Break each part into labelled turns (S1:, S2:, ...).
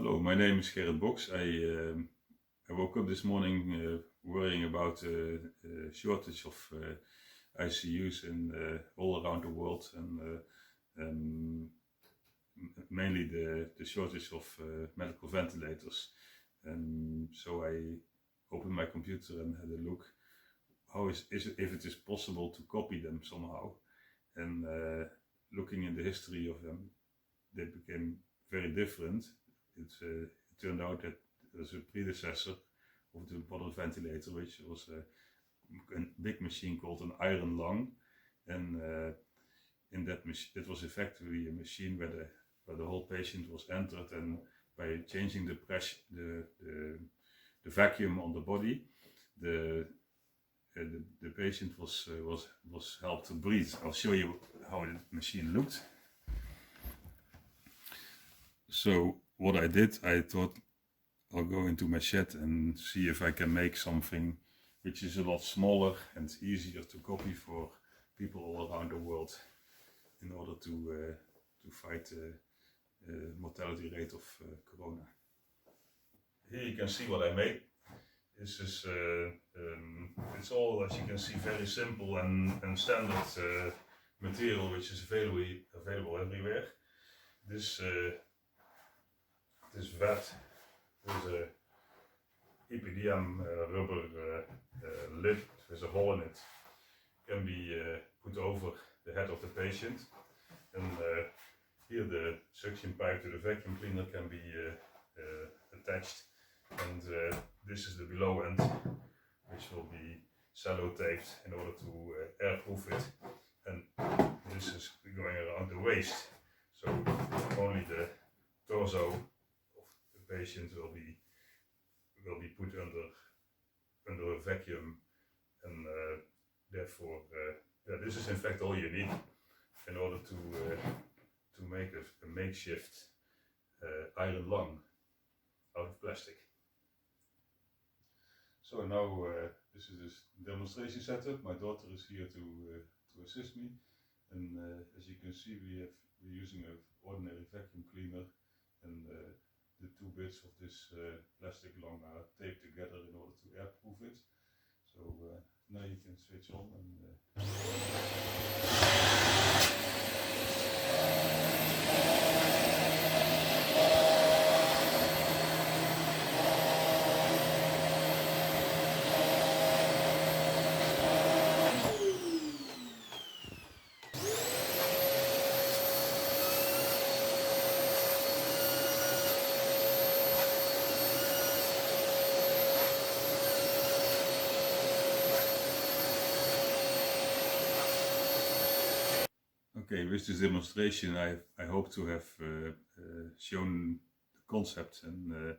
S1: Hello, my name is Gerrit Boks. I woke up this morning worrying about shortage of ICU's all around the world, and mainly the shortage of medical ventilators. And so I opened my computer and had a look. How is it, if it is possible to copy them somehow? And looking in the history of them, they became very different. It turned out that there's a predecessor of the modern ventilator, which was a big machine called an iron lung, and in that machine, it was effectively a machine where the whole patient was entered, and by changing the pressure, the vacuum on the body, the patient was helped to breathe. I'll show you how the machine looked. So what I did, I thought I'll go into my shed and see if I can make something which is a lot smaller and easier to copy for people all around the world, in order to fight the mortality rate of corona. Here you can see what I made. This is it's all, as you can see, very simple and standard material, which is available everywhere. This vat is a EPDM rubber lid with a hole in it. Can be put over the head of the patient, and here the suction pipe to the vacuum cleaner can be attached, and this is the below end, which will be sellotaped in order to airproof it, and this is going around the waist, so only the torso of the patient will be put under a vacuum, and therefore this is in fact all you need in order to make a makeshift iron lung out of plastic. So now this is this demonstration setup. My daughter is here to assist me, and as you can see, we're using an ordinary vacuum cleaner, and the two bits of this plastic lung are taped together in order to airproof it. So now you can switch on and okay, with this demonstration I hope to have shown the concept, and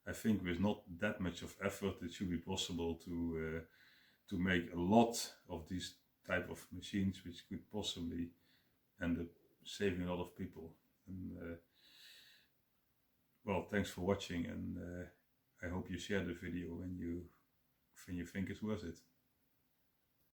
S1: I think with not that much of effort it should be possible to make a lot of these type of machines, which could possibly end up saving a lot of people. And well, thanks for watching, and I hope you share the video when you think it's worth it.